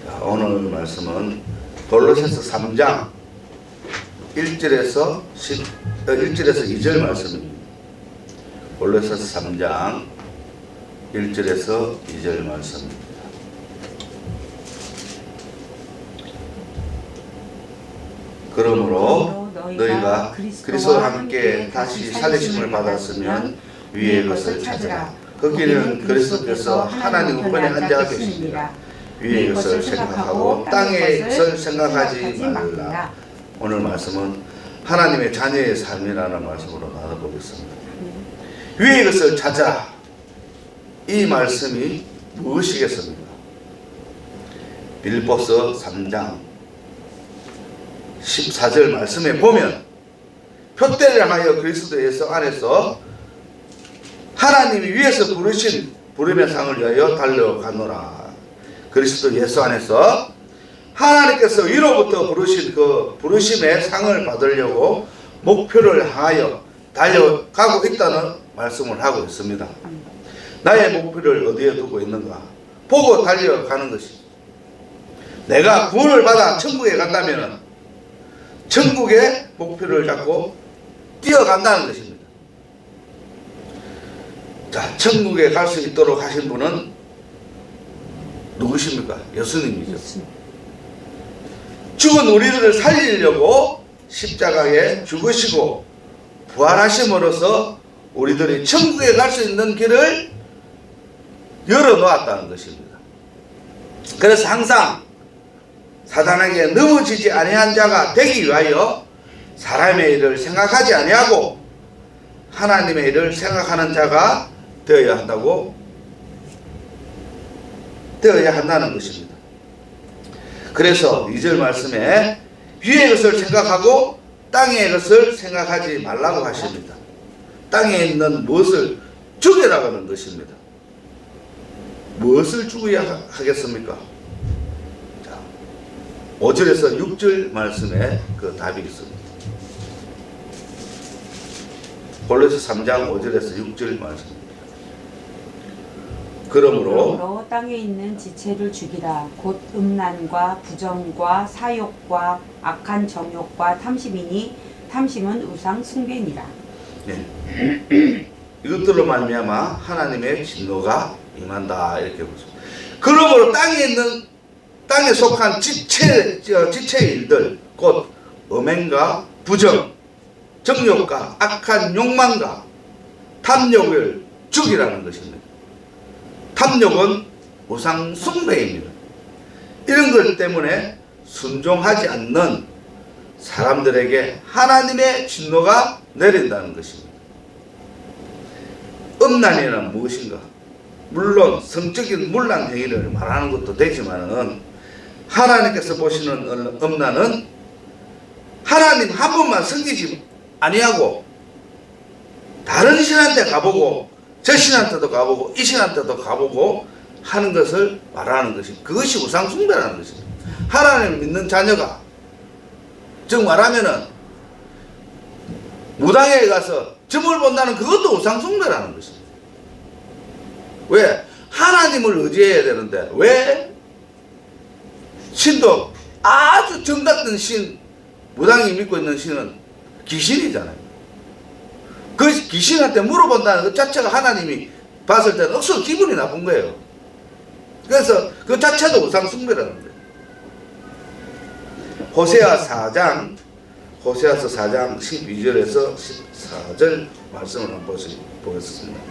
자, 오늘 말씀은 골로새서 3장 1절에서 2절 말씀입니다. 골로새서 3장 1절에서 2절 말씀입니다. 그러므로 너희가 그리스도와 함께 다시 살리심을 받았으면 위의 것을 찾으라. 거기는 그리스도께서 하나님 우편에 앉아 계십니다. 위의 것을 생각하고 땅의 것을 생각하지 말라. 오늘 말씀은 하나님의 자녀의 삶이라는 말씀으로 나눠보겠습니다. 위의 것을 찾아라. 이 말씀이 무엇이겠습니까? 빌립보서 3장 14절 말씀에 보면 표대를 하여 그리스도 예수 안에서 하나님이 위에서 부르신 부름의 상을 위하여 달려가노라. 그리스도 예수 안에서 하나님께서 위로부터 부르신 그 부르심의 상을 받으려고 목표를 향하여 달려가고 있다는 말씀을 하고 있습니다. 나의 목표를 어디에 두고 있는가? 보고 달려가는 것이. 내가 구원을 받아 천국에 간다면 천국의 목표를 잡고 뛰어간다는 것입니다. 자, 천국에 갈 수 있도록 하신 분은 누구십니까? 예수님이죠. 죽은 우리들을 살리려고 십자가에 죽으시고 부활하심으로써 우리들이 천국에 갈 수 있는 길을 열어놓았다는 것입니다. 그래서 항상 사단에게 넘어지지 아니한 자가 되기 위하여 사람의 일을 생각하지 아니하고 하나님의 일을 생각하는 자가 되어야 한다는 것입니다. 그래서 2절 말씀에 위의 것을 생각하고 땅의 것을 생각하지 말라고 하십니다. 땅에 있는 무엇을 죽여라 하는 것입니다. 무엇을 죽여야 하겠습니까? 5절에서 6절 말씀에 그 답이 있습니다. 골로새 3장 5절에서 6절 말씀입니다. 그러므로 땅에 있는 지체를 죽이라. 곧 음란과 부정과 사욕과 악한 정욕과 탐심이니 탐심은 우상 숭배니라. 네. 이것들로 말미암아 하나님의 진노가 임한다 이렇게 보십니다. 그러므로 땅에 속한 지체의 일들, 곧 음행과 부정, 정욕과 악한 욕망과 탐욕을 죽이라는 것입니다. 탐욕은 우상 숭배입니다. 이런 것 때문에 순종하지 않는 사람들에게 하나님의 진노가 내린다는 것입니다. 음란이란 무엇인가? 물론 성적인 문란 행위를 말하는 것도 되지만은 하나님께서 보시는 음란은 하나님 한 분만 섬기지 아니하고 다른 신한테 가보고 저 신한테도 가보고 이 신한테도 가보고 하는 것을 말하는 것이, 그것이 우상 숭배라는 것입니다. 하나님을 믿는 자녀가 즉 말하면은 무당에 가서 점을 본다는 그것도 우상 숭배라는 것입니다. 왜? 하나님을 의지해야 되는데 왜? 신도 아주 정같은 신, 무당이 믿고 있는 신은 귀신이잖아요. 그 귀신한테 물어본다는 것 자체가 하나님이 봤을 때는 억수로 기분이 나쁜 거예요. 그래서 그 자체도 우상 숭배라는 거예요. 호세아서 4장 12절에서 14절 말씀을 한번 보겠습니다.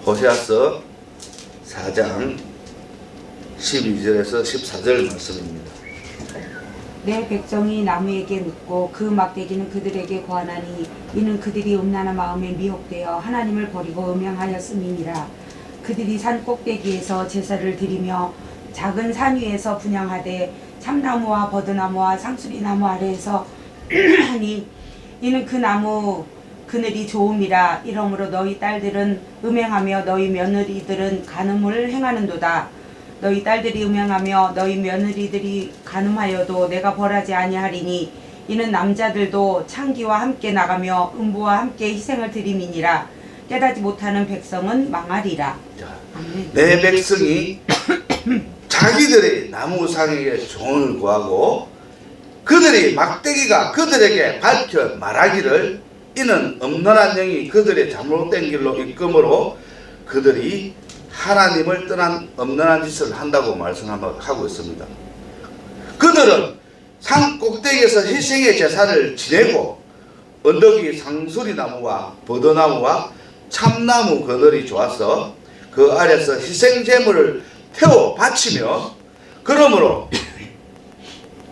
호세아서 4장 12절에서 14절 말씀입니다. 내 백성이 나무에게 묻고 그 막대기는 그들에게 고하나니 이는 그들이 음란한 마음에 미혹되어 하나님을 버리고 음행하였음이니라. 그들이 산 꼭대기에서 제사를 드리며 작은 산 위에서 분향하되 참나무와 버드나무와 상수리나무 아래에서 하니 이는 그 나무 그늘이 좋음이라. 이러므로 너희 딸들은 음행하며 너희 며느리들은 간음을 행하는도다. 너희 딸들이 음행하며 너희 며느리들이 간음하여도 내가 벌하지 아니하리니 이는 남자들도 창기와 함께 나가며 음부와 함께 희생을 드림이니라. 깨닫지 못하는 백성은 망하리라. 내 백성이 자기들이 나무 우상에게 종을 구하고 그들이 막대기가 그들에게 밝혀 말하기를 이는 엄란한 영이 그들의 잘못된 길로 이끄므로 그들이 하나님을 떠난 엄란한 짓을 한다고 말씀하고 있습니다. 그들은 산 꼭대기에서 희생의 제사를 지내고 언덕 위 상수리나무와 버드나무와 참나무 그늘이 좋아서 그 아래서 희생 제물을 태워 바치며 그러므로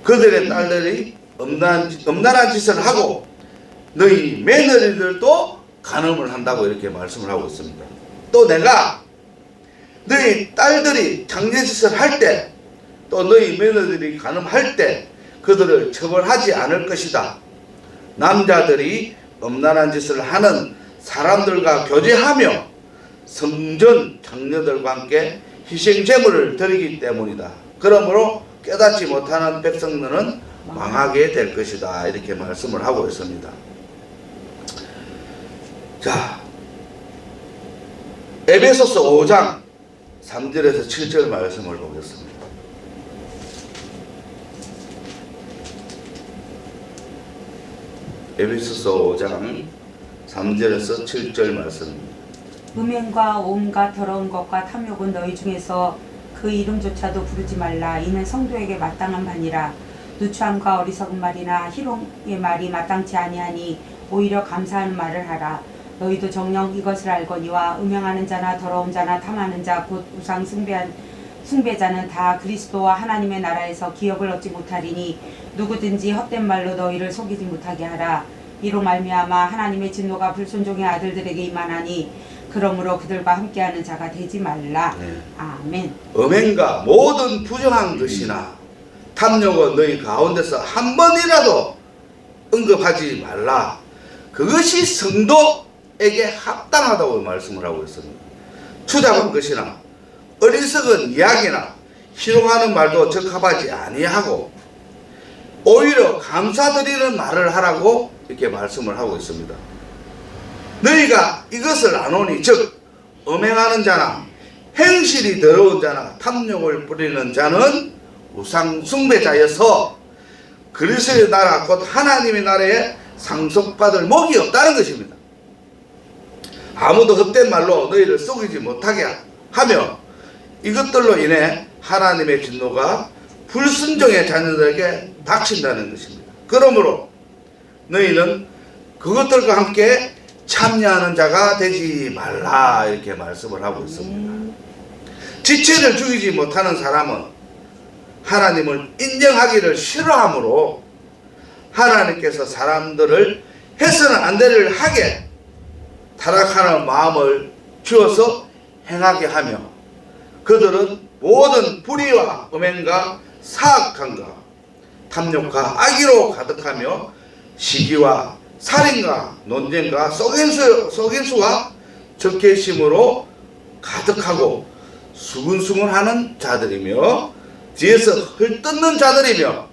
그들의 딸들이 엄란한 짓을 하고 너희 며느리들도 간음을 한다고 이렇게 말씀을 하고 있습니다. 또 내가 너희 딸들이 장례짓을 할 때 또 너희 며느리들이 간음할 때 그들을 처벌하지 않을 것이다. 남자들이 엄란한 짓을 하는 사람들과 교제하며 성전 장녀들과 함께 희생 제물을 드리기 때문이다. 그러므로 깨닫지 못하는 백성들은 망하게 될 것이다. 이렇게 말씀을 하고 있습니다. 자, 에베소서 5장 3절에서 7절 말씀을 보겠습니다. 에베소서 5장 3절에서 7절 말씀입니다. 음행과 온갖 더러운 것과 탐욕은 너희 중에서 그 이름조차도 부르지 말라. 이는 성도에게 마땅한 바니라. 누추함과 어리석은 말이나 희롱의 말이 마땅치 아니하니 오히려 감사하는 말을 하라. 너희도 정녕 이것을 알거니와 음행하는 자나 더러운 자나 탐하는 자 곧 우상 숭배자는 다 그리스도와 하나님의 나라에서 기업을 얻지 못하리니 누구든지 헛된 말로 너희를 속이지 못하게 하라. 이로 말미암아 하나님의 진노가 불순종의 아들들에게 임하나니 그러므로 그들과 함께하는 자가 되지 말라. 아멘. 음행과 모든 부정한 것이나 탐욕은 너희 가운데서 한 번이라도 언급하지 말라. 그것이 성도에게 합당하다고 말씀을 하고 있습니다. 추잡한 것이나 어리석은 이야기나 희롱하는 말도 적합하지 아니하고 오히려 감사드리는 말을 하라고 이렇게 말씀을 하고 있습니다. 너희가 이것을 아노니 즉 음행하는 자나 행실이 더러운 자나 탐욕을 부리는 자는 우상 숭배자여서 그리스도의 나라 곧 하나님의 나라에 상속받을 목이 없다는 것입니다. 아무도 헛된 말로 너희를 속이지 못하게 하며 이것들로 인해 하나님의 진노가 불순종의 자녀들에게 닥친다는 것입니다. 그러므로 너희는 그것들과 함께 참여하는 자가 되지 말라 이렇게 말씀을 하고 있습니다. 지체를 죽이지 못하는 사람은 하나님을 인정하기를 싫어하므로 하나님께서 사람들을 해서는 안 되를 하게 타락하는 마음을 주어서 행하게 하며 그들은 모든 불의와 음행과 사악함과 탐욕과 악의로 가득하며 시기와 살인과 논쟁과 속임수와 적개심으로 가득하고 수근수근하는 자들이며 뒤에서 헐뜯는 자들이며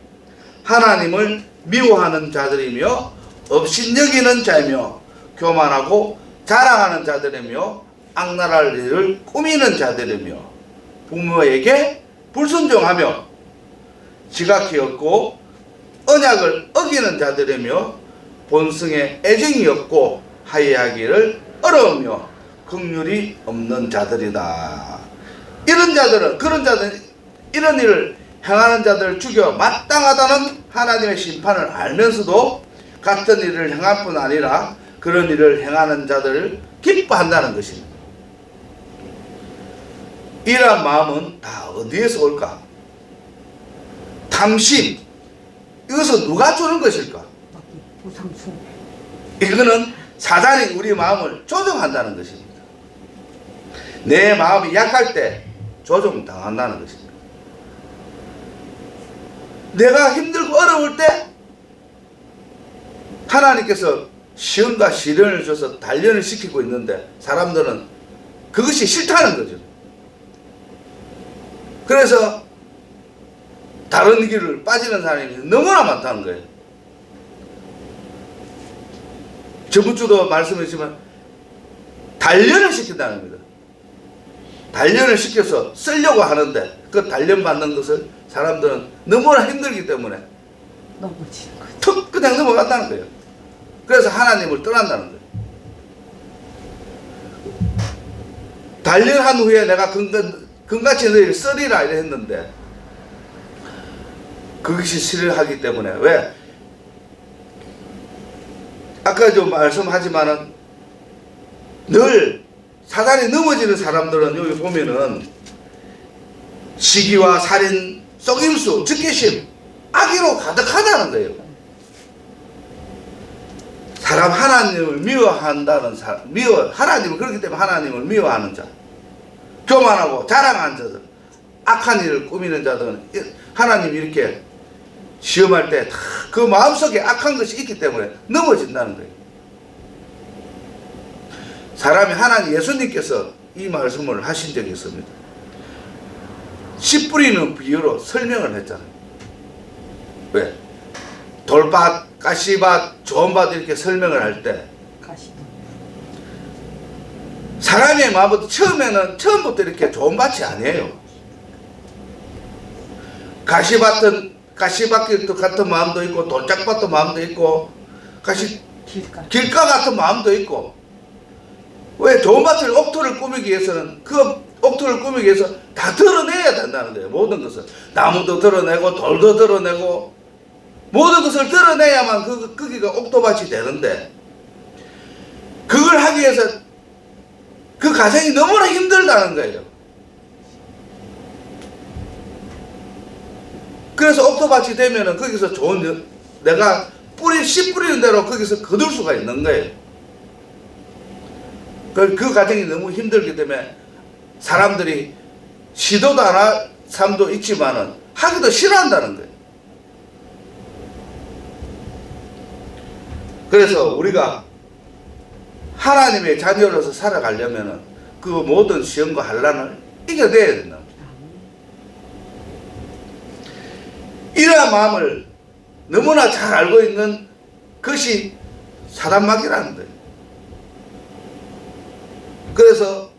하나님을 미워하는 자들이며 업신여기는 자이며 교만하고 자랑하는 자들이며 악랄할 일을 꾸미는 자들이며 부모에게 불순종하며 지각히 없고 언약을 어기는 자들이며 본성에 애정이 없고 화해하기를 어려우며 긍휼이 없는 자들이다. 이런 자들은 이런 일을 행하는 자들을 죽여 마땅하다는 하나님의 심판을 알면서도 같은 일을 행할 뿐 아니라 그런 일을 행하는 자들을 기뻐한다는 것입니다. 이러한 마음은 다 어디에서 올까? 탐심. 이것은 누가 주는 것일까? 이거는 사단이 우리 마음을 조종한다는 것입니다. 내 마음이 약할 때 조종당한다는 것입니다. 내가 힘들고 어려울 때 하나님께서 시험과 시련을 줘서 단련을 시키고 있는데 사람들은 그것이 싫다는 거죠. 그래서 다른 길을 빠지는 사람이 너무나 많다는 거예요. 저번 주도 말씀했지만 단련을 시킨다는 겁니다. 단련을 시켜서 쓰려고 하는데 그 단련 받는 것을 사람들은 너무나 힘들기 때문에 넘어지는 거죠. 툭 그냥 넘어간다는 거예요. 그래서 하나님을 떠난다는 거예요. 단련한 후에 내가 금같이 너희를 쓰리라 이래 했는데 그것이 실현하기 때문에 왜? 아까 좀 말씀하지만은 늘 사단이 넘어지는 사람들은 여기 보면은 시기와 살인, 속임수, 즉계심, 악의로 가득하다는 거예요. 사람 하나님을 미워한다는 사람, 하나님을 그렇기 때문에 하나님을 미워하는 자, 교만하고 자랑하는 자들, 악한 일을 꾸미는 자들은 하나님이 이렇게 시험할 때 그 마음속에 악한 것이 있기 때문에 넘어진다는 거예요. 사람이 하나님 예수님께서 이 말씀을 하신 적이 있습니다. 씨 뿌리는 비유로 설명을 했잖아요. 왜? 돌밭, 가시밭, 좋은 밭 이렇게 설명을 할 때 사람의 마음부터 처음부터 이렇게 좋은 밭이 아니에요. 가시밭 같은 마음도 있고 돌짝밭도 마음도 있고 길가 같은 마음도 있고 왜 좋은 밭을 옥토를 꾸미기 위해서는 그 옥토를 꾸미기 위해서 다 드러내야 된다는 거예요. 모든 것을 나무도 드러내고 돌도 드러내고 모든 것을 드러내야만 거기가 옥토밭이 되는데 그걸 하기 위해서 그 과정이 너무나 힘들다는 거예요. 그래서 옥토밭이 되면은 거기서 좋은 내가 씨 뿌리는 대로 거기서 거둘 수가 있는 거예요. 그 과정이 너무 힘들기 때문에 사람들이 시도도 안 할 사람도 있지만은 하기도 싫어한다는 거예요. 그래서 우리가 하나님의 자녀로서 살아가려면은 그 모든 시험과 환난을 이겨내야 된다. 이러한 마음을 너무나 잘 알고 있는 것이 사단마귀라는 거예요. 그래서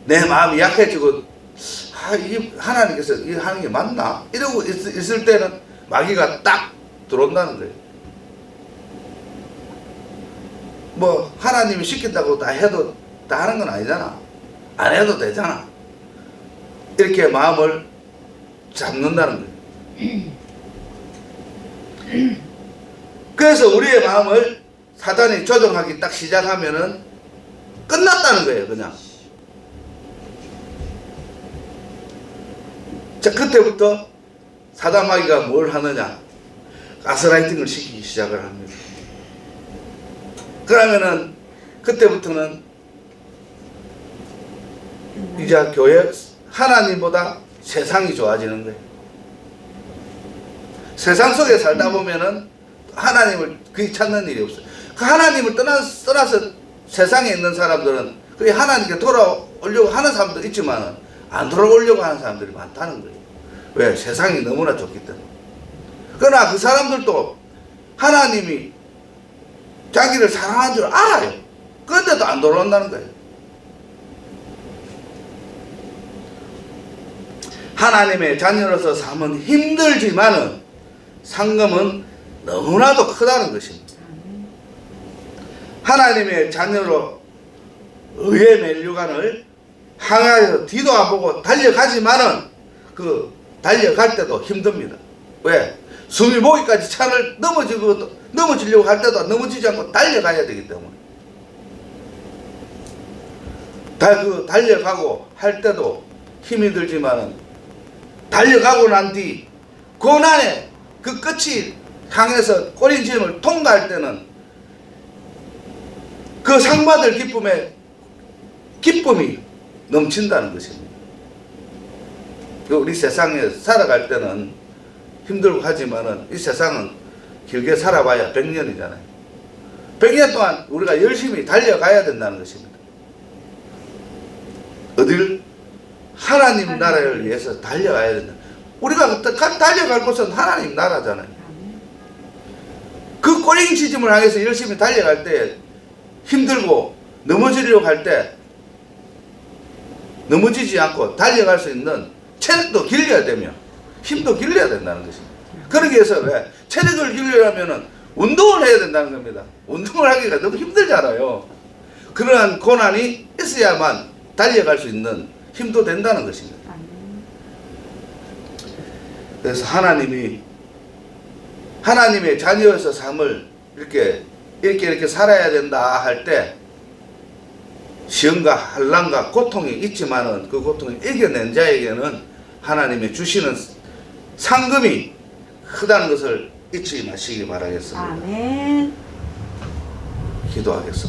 내 마음이 약해지고 이 하나님께서 이 하는 게 맞나? 이러고 있을 때는 마귀가 딱 들어온다는 거예요. 뭐 하나님이 시킨다고 다 해도 다 하는 건 아니잖아. 안 해도 되잖아. 이렇게 마음을 잡는다는 거예요. 그래서 우리의 마음을 사단이 조종하기 딱 시작하면은 끝났다는 거예요. 그냥 자, 그때부터 사단마귀가 뭘 하느냐, 가스라이팅을 시키기 시작을 합니다. 그러면은 그때부터는 이제 교회 하나님보다 세상이 좋아지는 거예요. 세상 속에 살다 보면은 하나님을 거의 찾는 일이 없어요. 그 하나님을 떠나서 세상에 있는 사람들은 거의 하나님께 돌아오려고 하는 사람도 있지만 안 돌아오려고 하는 사람들이 많다는 거예요. 왜? 세상이 너무나 좋기 때문에. 그러나 그 사람들도 하나님이 자기를 사랑하는 줄 알아요. 그런데도 안 돌아온다는 거예요. 하나님의 자녀로서 삶은 힘들지만은 상금은 너무나도 크다는 것입니다. 하나님의 자녀로 의의 면류관을 향하여 뒤도 안 보고 달려가지만은 그 달려갈 때도 힘듭니다. 왜? 숨이 모기까지 차를 넘어지려고 할 때도 넘어지지 않고 달려가야 되기 때문에. 달려가고 할 때도 힘이 들지만은 달려가고 난 뒤 고난의 그 끝이 향해서 꼬린지음을 통과할 때는 그 상받을 기쁨이 넘친다는 것입니다. 우리 세상에 살아갈 때는 힘들고 하지만은 이 세상은 길게 살아봐야 100년이잖아요. 100년 동안 우리가 열심히 달려가야 된다는 것입니다. 어딜? 하나님 나라를 위해서 달려가야 된다. 우리가 달려갈 곳은 하나님 나라잖아요. 그 꼬링지짐을 향해서 열심히 달려갈 때 힘들고 넘어지려고 할 때 넘어지지 않고 달려갈 수 있는 체력도 길러야 되며 힘도 길러야 된다는 것입니다. 그러기 위해서 왜 체력을 길러려면은 운동을 해야 된다는 겁니다. 운동을 하기가 너무 힘들잖아요. 그러한 고난이 있어야만 달려갈 수 있는 힘도 된다는 것입니다. 그래서 하나님의 자녀에서 삶을 이렇게 살아야 된다 할 때 시험과 환난과 고통이 있지만은 그 고통을 이겨낸 자에게는 하나님이 주시는 상금이 크다는 것을 잊지 마시기 바라겠습니다. 아멘. 기도하겠습니다.